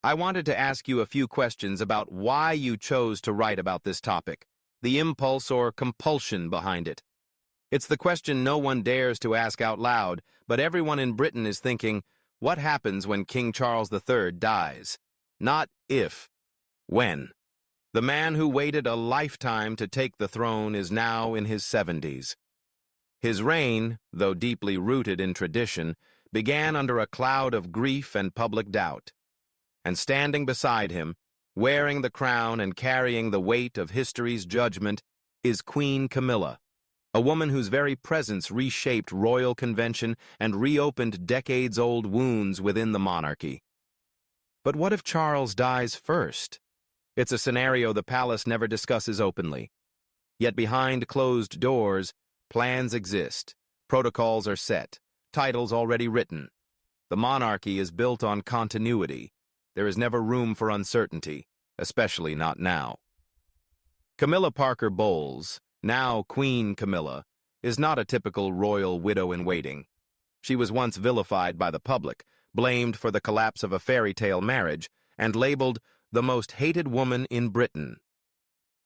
I wanted to ask you a few questions about why you chose to write about this topic, the impulse or compulsion behind it. It's the question no one dares to ask out loud, but everyone in Britain is thinking, what happens when King Charles III dies? Not if, when. The man who waited a lifetime to take the throne is now in his 70s. His reign, though deeply rooted in tradition, began under a cloud of grief and public doubt. And standing beside him, wearing the crown and carrying the weight of history's judgment, is Queen Camilla, a woman whose very presence reshaped royal convention and reopened decades-old wounds within the monarchy. But what if Charles dies first? It's a scenario the palace never discusses openly. Yet behind closed doors, plans exist, protocols are set, titles already written. The monarchy is built on continuity. There is never room for uncertainty, especially not now. Camilla Parker Bowles, now Queen Camilla, is not a typical royal widow-in-waiting. She was once vilified by the public, blamed for the collapse of a fairy tale marriage, and labeled the most hated woman in Britain.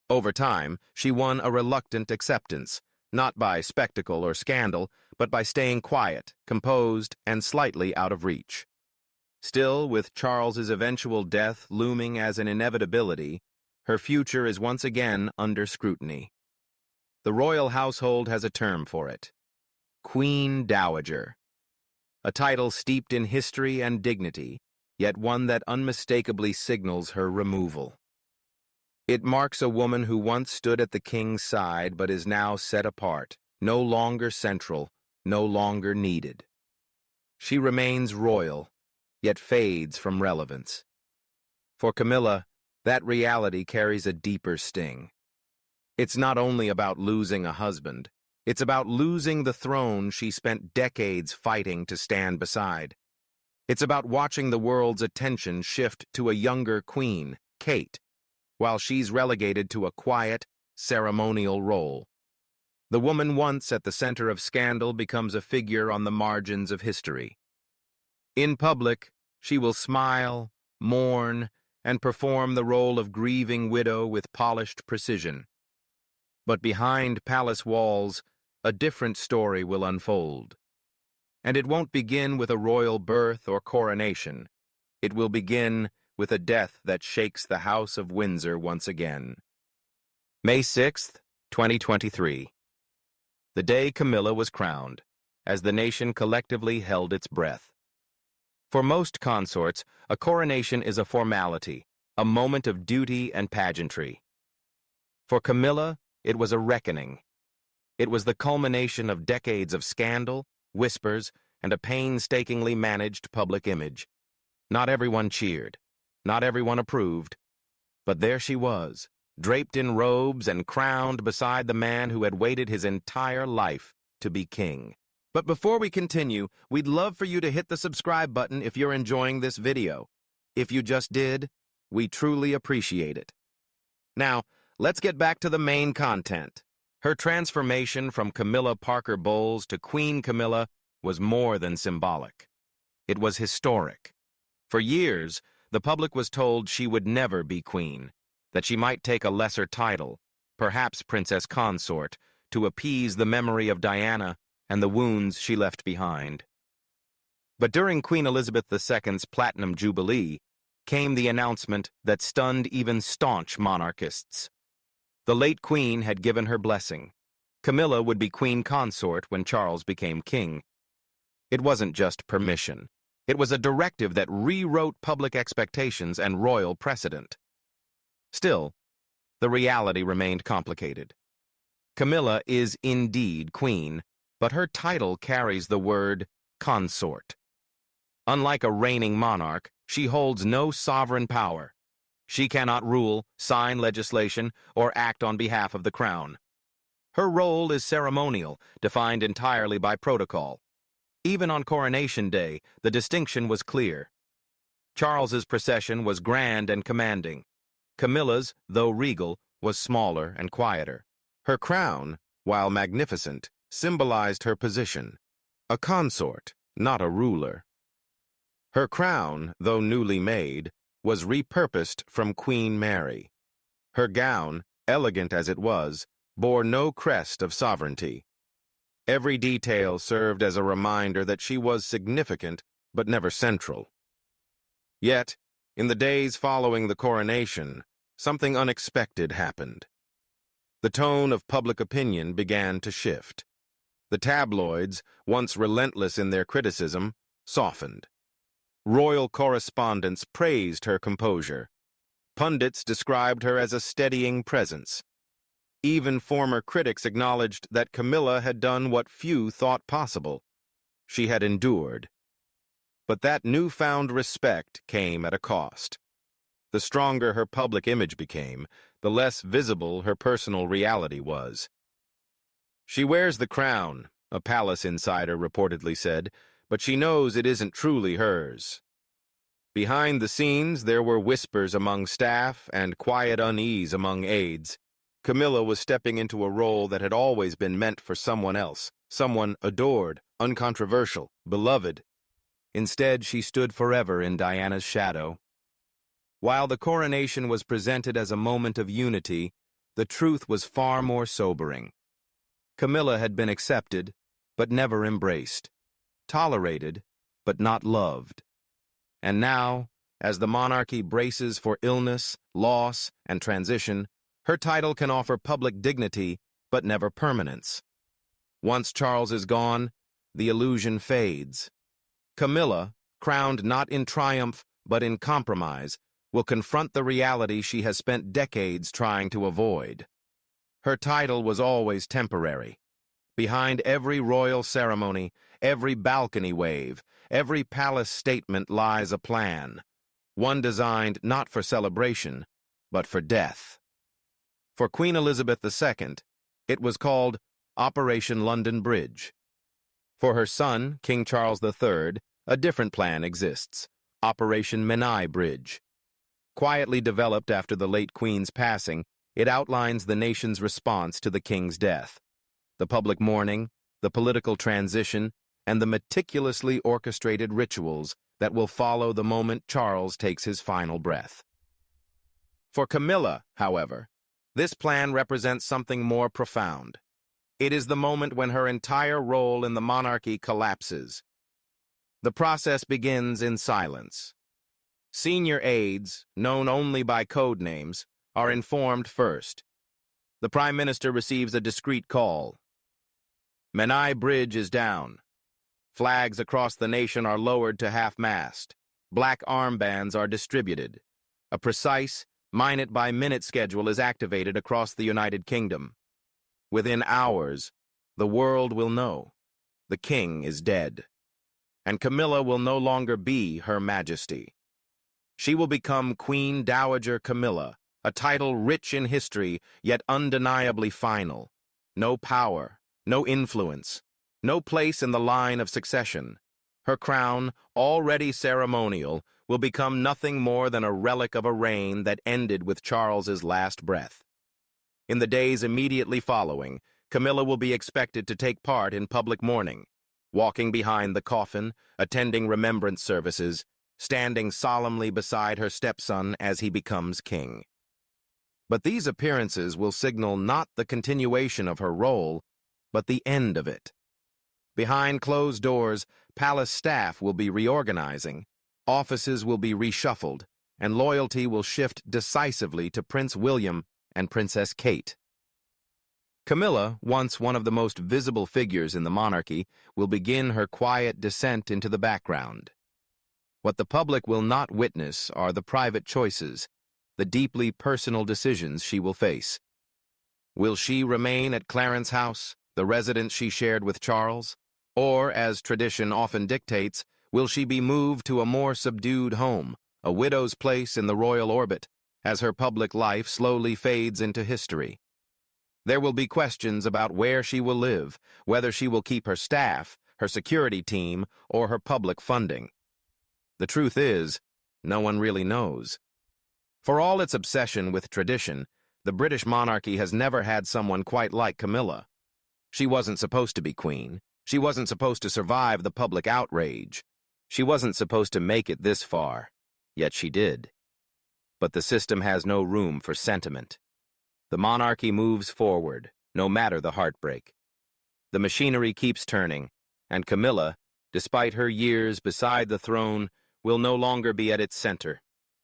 Over time, she won a reluctant acceptance, not by spectacle or scandal, but by staying quiet, composed, and slightly out of reach. Still, with Charles's eventual death looming as an inevitability, her future is once again under scrutiny. The royal household has a term for it: Queen Dowager. A title steeped in history and dignity, yet one that unmistakably signals her removal. It marks a woman who once stood at the king's side but is now set apart, no longer central, no longer needed. She remains royal, yet fades from relevance. For Camilla, that reality carries a deeper sting. It's not only about losing a husband, it's about losing the throne she spent decades fighting to stand beside. It's about watching the world's attention shift to a younger queen, Kate, while she's relegated to a quiet, ceremonial role. The woman once at the center of scandal becomes a figure on the margins of history. In public, she will smile, mourn, and perform the role of grieving widow with polished precision. But behind palace walls, a different story will unfold. And it won't begin with a royal birth or coronation. It will begin with a death that shakes the House of Windsor once again. May 6th, 2023. The day Camilla was crowned, as the nation collectively held its breath. For most consorts, a coronation is a formality, a moment of duty and pageantry. For Camilla, it was a reckoning. It was the culmination of decades of scandal, whispers, and a painstakingly managed public image. Not everyone cheered. Not everyone approved. But there she was, draped in robes and crowned beside the man who had waited his entire life to be king. But before we continue, we'd love for you to hit the subscribe button if you're enjoying this video. If you just did, we truly appreciate it. Now, let's get back to the main content. Her transformation from Camilla Parker Bowles to Queen Camilla was more than symbolic. It was historic. For years, the public was told she would never be queen, that she might take a lesser title, perhaps princess consort, to appease the memory of Diana and the wounds she left behind. But during Queen Elizabeth II's Platinum Jubilee came the announcement that stunned even staunch monarchists. The late queen had given her blessing. Camilla would be queen consort when Charles became king. It wasn't just permission. It was a directive that rewrote public expectations and royal precedent. Still, the reality remained complicated. Camilla is indeed queen, but her title carries the word consort. Unlike a reigning monarch, she holds no sovereign power. She cannot rule, sign legislation, or act on behalf of the crown. Her role is ceremonial, defined entirely by protocol. Even on coronation day, the distinction was clear. Charles's procession was grand and commanding. Camilla's, though regal, was smaller and quieter. Her crown, while magnificent, symbolized her position. A consort, not a ruler. Her crown, though newly made, was repurposed from Queen Mary. Her gown, elegant as it was, bore no crest of sovereignty. Every detail served as a reminder that she was significant but never central. Yet, in the days following the coronation, something unexpected happened. The tone of public opinion began to shift. The tabloids, once relentless in their criticism, softened. Royal correspondents praised her composure. Pundits described her as a steadying presence. Even former critics acknowledged that Camilla had done what few thought possible. She had endured. But that newfound respect came at a cost. The stronger her public image became, the less visible her personal reality was. "She wears the crown," a palace insider reportedly said, "but she knows it isn't truly hers." Behind the scenes, there were whispers among staff and quiet unease among aides. Camilla was stepping into a role that had always been meant for someone else, someone adored, uncontroversial, beloved. Instead, she stood forever in Diana's shadow. While the coronation was presented as a moment of unity, the truth was far more sobering. Camilla had been accepted, but never embraced, tolerated, but not loved. And now, as the monarchy braces for illness, loss, and transition, her title can offer public dignity, but never permanence. Once Charles is gone, the illusion fades. Camilla, crowned not in triumph, but in compromise, will confront the reality she has spent decades trying to avoid. Her title was always temporary. Behind every royal ceremony, every balcony wave, every palace statement lies a plan, one designed not for celebration, but for death. For Queen Elizabeth II, it was called Operation London Bridge. For her son, King Charles III, a different plan exists, Operation Menai Bridge. Quietly developed after the late Queen's passing, it outlines the nation's response to the King's death. The public mourning, the political transition, and the meticulously orchestrated rituals that will follow the moment Charles takes his final breath. For Camilla, however, this plan represents something more profound. It is the moment when her entire role in the monarchy collapses. The process begins in silence. Senior aides, known only by code names, are informed first. The Prime Minister receives a discreet call. Menai Bridge is down. Flags across the nation are lowered to half-mast. Black armbands are distributed. A precise, minute-by-minute schedule is activated across the United Kingdom. Within hours, the world will know. The king is dead. And Camilla will no longer be Her Majesty. She will become Queen Dowager Camilla, a title rich in history, yet undeniably final. No power, no influence, no place in the line of succession. Her crown, already ceremonial, will become nothing more than a relic of a reign that ended with Charles's last breath. In the days immediately following, Camilla will be expected to take part in public mourning, walking behind the coffin, attending remembrance services, standing solemnly beside her stepson as he becomes king. But these appearances will signal not the continuation of her role, but the end of it. Behind closed doors, palace staff will be reorganizing, offices will be reshuffled, and loyalty will shift decisively to Prince William and Princess Kate. Camilla, once one of the most visible figures in the monarchy, will begin her quiet descent into the background. What the public will not witness are the private choices, the deeply personal decisions she will face. Will she remain at Clarence House, the residence she shared with Charles? Or, as tradition often dictates, will she be moved to a more subdued home, a widow's place in the royal orbit, as her public life slowly fades into history? There will be questions about where she will live, whether she will keep her staff, her security team, or her public funding. The truth is, no one really knows. For all its obsession with tradition, the British monarchy has never had someone quite like Camilla. She wasn't supposed to be queen. She wasn't supposed to survive the public outrage. She wasn't supposed to make it this far. Yet she did. but the system has no room for sentiment. The monarchy moves forward, no matter the heartbreak. The machinery keeps turning, and Camilla, despite her years beside the throne, will no longer be at its center.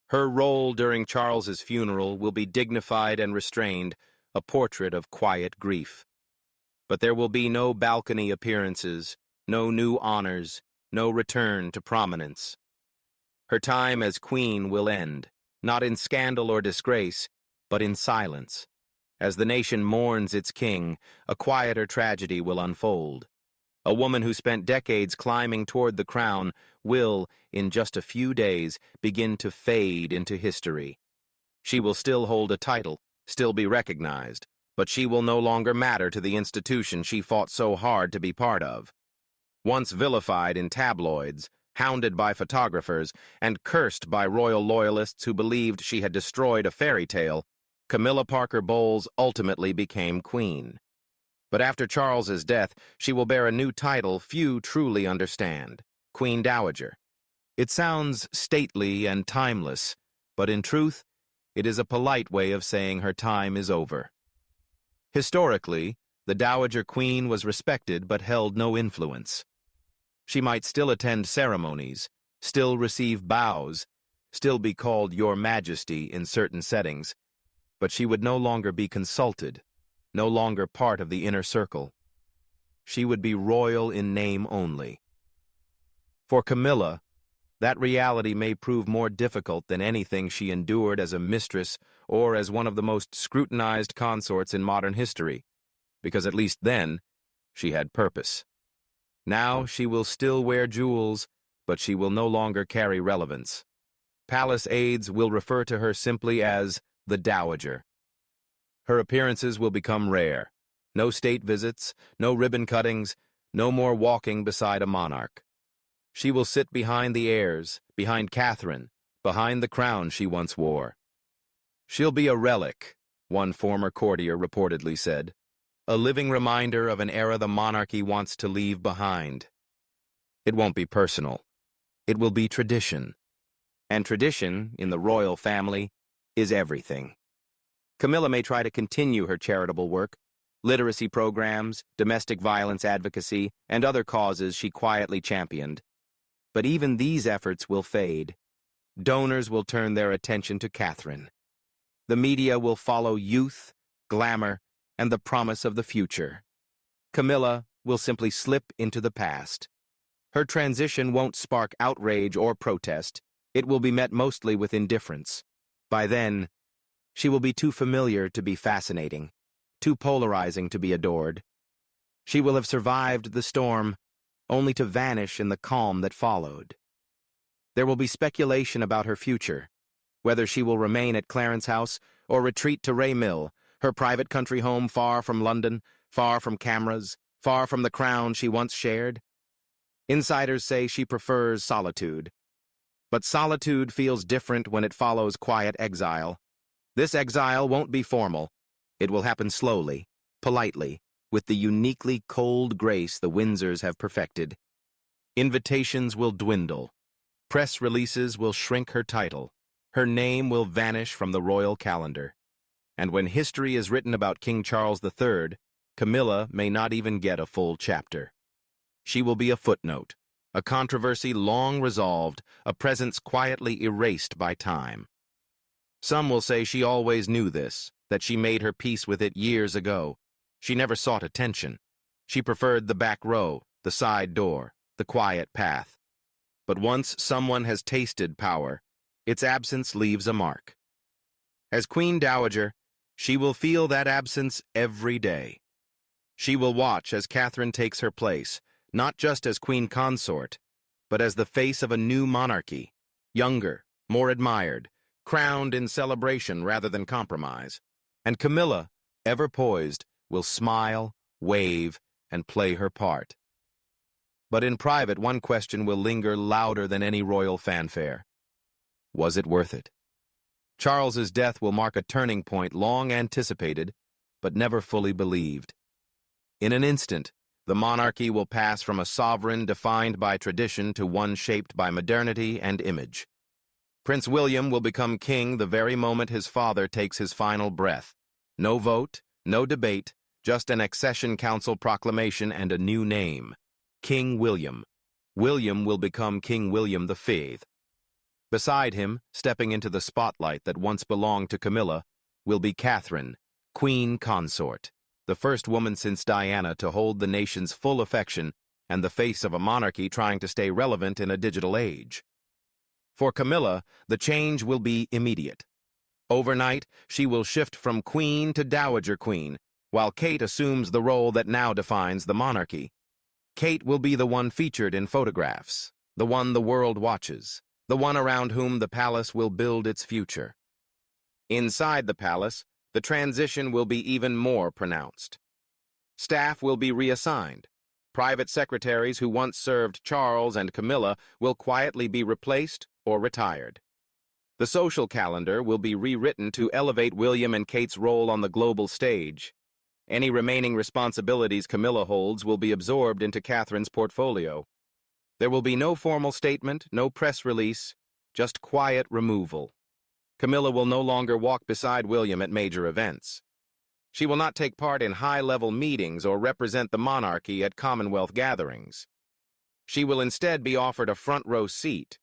Her role during Charles's funeral will be dignified and restrained, a portrait of quiet grief. But there will be no balcony appearances, no new honors, no return to prominence. Her time as queen will end, not in scandal or disgrace, but in silence. As the nation mourns its king, a quieter tragedy will unfold. A woman who spent decades climbing toward the crown will, in just a few days, begin to fade into history. She will still hold a title, still be recognized, but she will no longer matter to the institution she fought so hard to be part of. Once vilified in tabloids, hounded by photographers, and cursed by royal loyalists who believed she had destroyed a fairy tale, Camilla Parker Bowles ultimately became queen. But after Charles's death, she will bear a new title few truly understand, Queen Dowager. It sounds stately and timeless, but in truth, it is a polite way of saying her time is over. Historically, the Dowager Queen was respected but held no influence. She might still attend ceremonies, still receive bows, still be called Your Majesty in certain settings, but she would no longer be consulted, no longer part of the inner circle. She would be royal in name only. For Camilla, that reality may prove more difficult than anything she endured as a mistress or as one of the most scrutinized consorts in modern history, because at least then, she had purpose. Now she will still wear jewels, but she will no longer carry relevance. Palace aides will refer to her simply as the Dowager. Her appearances will become rare. No state visits, no ribbon cuttings, no more walking beside a monarch. She will sit behind the heirs, behind Catherine, behind the crown she once wore. She'll be a relic, one former courtier reportedly said, a living reminder of an era the monarchy wants to leave behind. It won't be personal. It will be tradition. And tradition, in the royal family, is everything. Camilla may try to continue her charitable work, literacy programs, domestic violence advocacy, and other causes she quietly championed. But even these efforts will fade. Donors will turn their attention to Catherine. The media will follow youth, glamour, and the promise of the future. Camilla will simply slip into the past. Her transition won't spark outrage or protest. It will be met mostly with indifference. By then, she will be too familiar to be fascinating, too polarizing to be adored. She will have survived the storm, only to vanish in the calm that followed. There will be speculation about her future, whether she will remain at Clarence House or retreat to Ray Mill, her private country home far from London, far from cameras, far from the crown she once shared. Insiders say she prefers solitude. But solitude feels different when it follows quiet exile. This exile won't be formal. It will happen slowly, politely, with the uniquely cold grace the Windsors have perfected. Invitations will dwindle. Press releases will shrink her title. Her name will vanish from the royal calendar. And when history is written about King Charles III, Camilla may not even get a full chapter. She will be a footnote, a controversy long resolved, a presence quietly erased by time. Some will say she always knew this, that she made her peace with it years ago. She never sought attention. She preferred the back row, the side door, the quiet path. But once someone has tasted power, its absence leaves a mark. As Queen Dowager, she will feel that absence every day. She will watch as Catherine takes her place, not just as queen consort, but as the face of a new monarchy, younger, more admired, crowned in celebration rather than compromise. And Camilla, ever poised, will smile, wave, and play her part. But in private, one question will linger louder than any royal fanfare. Was it worth it? Charles's death will mark a turning point long anticipated, but never fully believed. In an instant, the monarchy will pass from a sovereign defined by tradition to one shaped by modernity and image. Prince William will become king the very moment his father takes his final breath. No vote, no debate, just an accession council proclamation and a new name. King William. William will become King William V. Beside him, stepping into the spotlight that once belonged to Camilla, will be Catherine, Queen Consort, the first woman since Diana to hold the nation's full affection and the face of a monarchy trying to stay relevant in a digital age. For Camilla, the change will be immediate. Overnight, she will shift from queen to dowager queen, while Kate assumes the role that now defines the monarchy. Kate will be the one featured in photographs, the one the world watches, the one around whom the palace will build its future. Inside the palace, the transition will be even more pronounced. Staff will be reassigned. Private secretaries who once served Charles and Camilla will quietly be replaced or retired. The social calendar will be rewritten to elevate William and Kate's role on the global stage. Any remaining responsibilities Camilla holds will be absorbed into Catherine's portfolio. There will be no formal statement, no press release, just quiet removal. Camilla will no longer walk beside William at major events. She will not take part in high-level meetings or represent the monarchy at Commonwealth gatherings. She will instead be offered a front-row seat,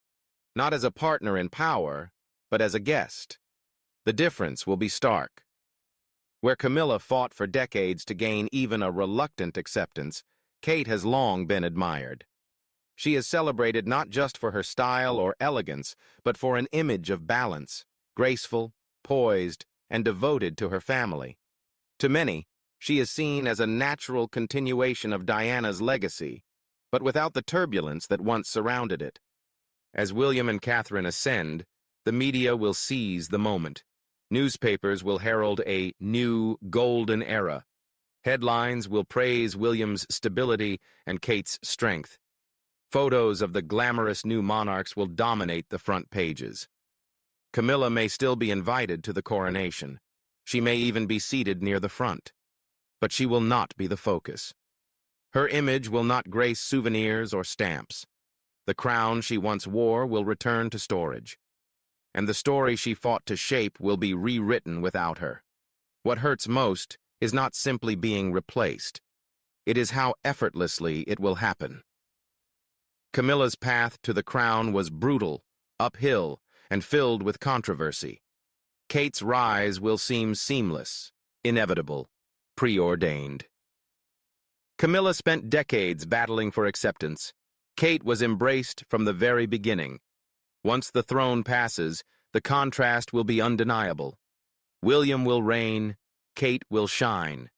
not as a partner in power, but as a guest. The difference will be stark. Where Camilla fought for decades to gain even a reluctant acceptance, Kate has long been admired. She is celebrated not just for her style or elegance, but for an image of balance, graceful, poised, and devoted to her family. To many, she is seen as a natural continuation of Diana's legacy, but without the turbulence that once surrounded it. As William and Catherine ascend, the media will seize the moment. Newspapers will herald a new golden era. Headlines will praise William's stability and Kate's strength. Photos of the glamorous new monarchs will dominate the front pages. Camilla may still be invited to the coronation. She may even be seated near the front. But she will not be the focus. Her image will not grace souvenirs or stamps. The crown she once wore will return to storage. And the story she fought to shape will be rewritten without her. What hurts most is not simply being replaced. It is how effortlessly it will happen. Camilla's path to the crown was brutal, uphill, and filled with controversy. Kate's rise will seem seamless, inevitable, preordained. Camilla spent decades battling for acceptance. Kate was embraced from the very beginning. Once the throne passes, the contrast will be undeniable. William will reign, Kate will shine.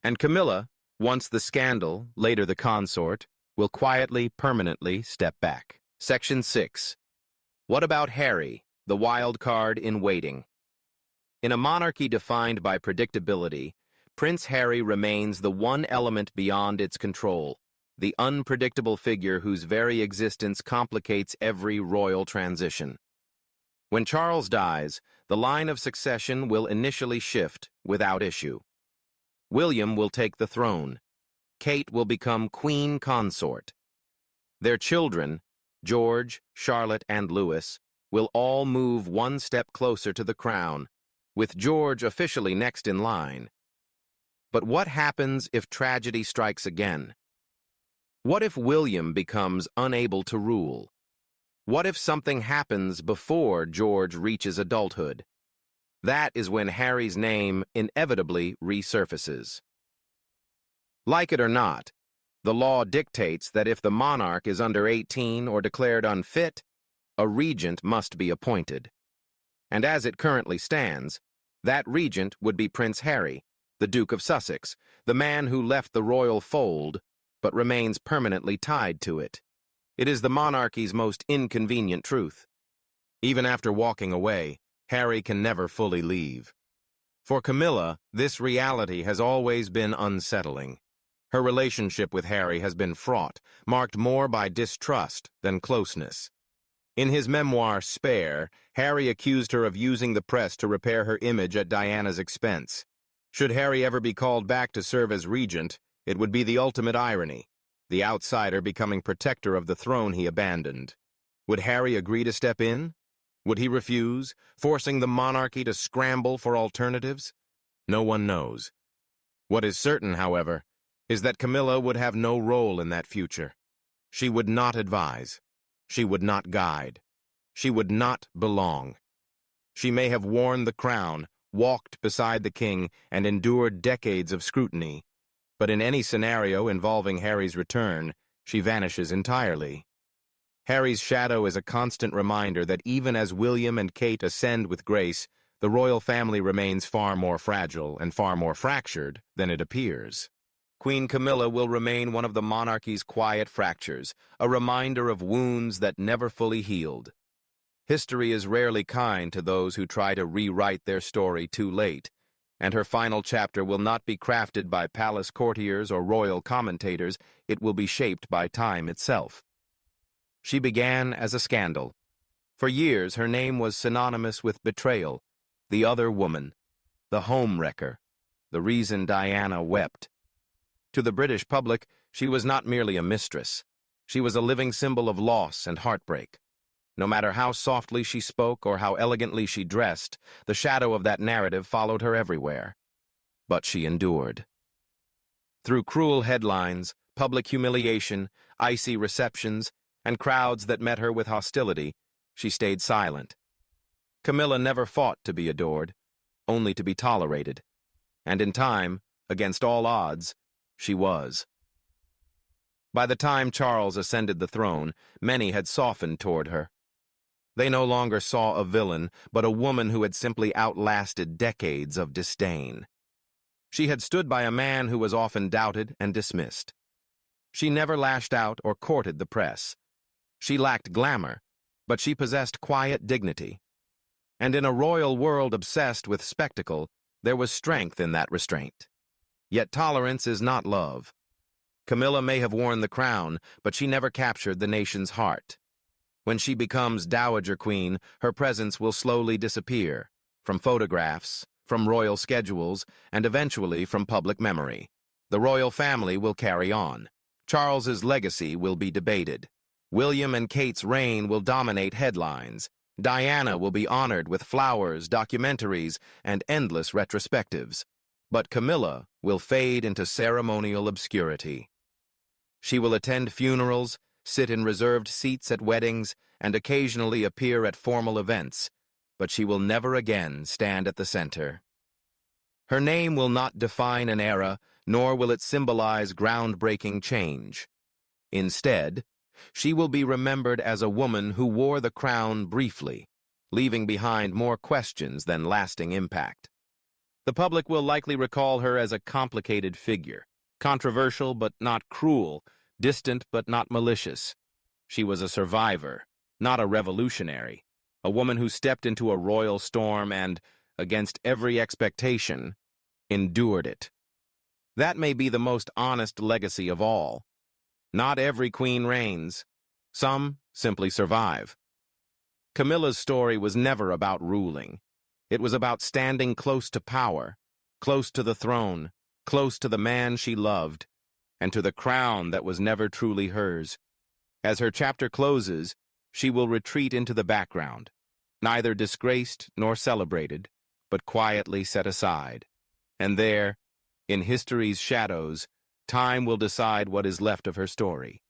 And Camilla, once the scandal, later the consort, will quietly, permanently step back. Section 6. What about Harry, the wild card in waiting? In a monarchy defined by predictability, Prince Harry remains the one element beyond its control, the unpredictable figure whose very existence complicates every royal transition. When Charles dies, the line of succession will initially shift without issue. William will take the throne. Kate will become Queen Consort. Their children, George, Charlotte, and Louis, will all move one step closer to the crown, with George officially next in line. But what happens if tragedy strikes again? What if William becomes unable to rule? What if something happens before George reaches adulthood? That is when Harry's name inevitably resurfaces. Like it or not, the law dictates that if the monarch is under 18 or declared unfit, a regent must be appointed. And as it currently stands, that regent would be Prince Harry, the Duke of Sussex, the man who left the royal fold but remains permanently tied to it. It is the monarchy's most inconvenient truth. Even after walking away, Harry can never fully leave. For Camilla, this reality has always been unsettling. Her relationship with Harry has been fraught, marked more by distrust than closeness. In his memoir, Spare, Harry accused her of using the press to repair her image at Diana's expense. Should Harry ever be called back to serve as regent, it would be the ultimate irony, the outsider becoming protector of the throne he abandoned. Would Harry agree to step in? Would he refuse, forcing the monarchy to scramble for alternatives? No one knows. What is certain, however, is that Camilla would have no role in that future. She would not advise. She would not guide. She would not belong. She may have worn the crown, walked beside the king, and endured decades of scrutiny, but in any scenario involving Harry's return, she vanishes entirely. Harry's shadow is a constant reminder that even as William and Kate ascend with grace, the royal family remains far more fragile and far more fractured than it appears. Queen Camilla will remain one of the monarchy's quiet fractures, a reminder of wounds that never fully healed. History is rarely kind to those who try to rewrite their story too late, and her final chapter will not be crafted by palace courtiers or royal commentators. It will be shaped by time itself. She began as a scandal. For years, her name was synonymous with betrayal, the other woman, the homewrecker, the reason Diana wept. To the British public, she was not merely a mistress. She was a living symbol of loss and heartbreak. No matter how softly she spoke or how elegantly she dressed, the shadow of that narrative followed her everywhere. But she endured. Through cruel headlines, public humiliation, icy receptions, and crowds that met her with hostility, she stayed silent. Camilla never fought to be adored, only to be tolerated. And in time, against all odds, she was. By the time Charles ascended the throne, many had softened toward her. They no longer saw a villain, but a woman who had simply outlasted decades of disdain. She had stood by a man who was often doubted and dismissed. She never lashed out or courted the press. She lacked glamour, but she possessed quiet dignity. And in a royal world obsessed with spectacle, there was strength in that restraint. Yet tolerance is not love. Camilla may have worn the crown, but she never captured the nation's heart. When she becomes Dowager Queen, her presence will slowly disappear, from photographs, from royal schedules, and eventually from public memory. The royal family will carry on. Charles's legacy will be debated. William and Kate's reign will dominate headlines. Diana will be honored with flowers, documentaries, and endless retrospectives. But Camilla will fade into ceremonial obscurity. She will attend funerals, sit in reserved seats at weddings, and occasionally appear at formal events, but she will never again stand at the center. Her name will not define an era, nor will it symbolize groundbreaking change. Instead, she will be remembered as a woman who wore the crown briefly, leaving behind more questions than lasting impact. The public will likely recall her as a complicated figure, controversial but not cruel, distant but not malicious. She was a survivor, not a revolutionary, a woman who stepped into a royal storm and, against every expectation, endured it. That may be the most honest legacy of all. Not every queen reigns. Some simply survive. Camilla's story was never about ruling. It was about standing close to power, close to the throne, close to the man she loved, and to the crown that was never truly hers. As her chapter closes, she will retreat into the background, neither disgraced nor celebrated, but quietly set aside. And there, in history's shadows, time will decide what is left of her story.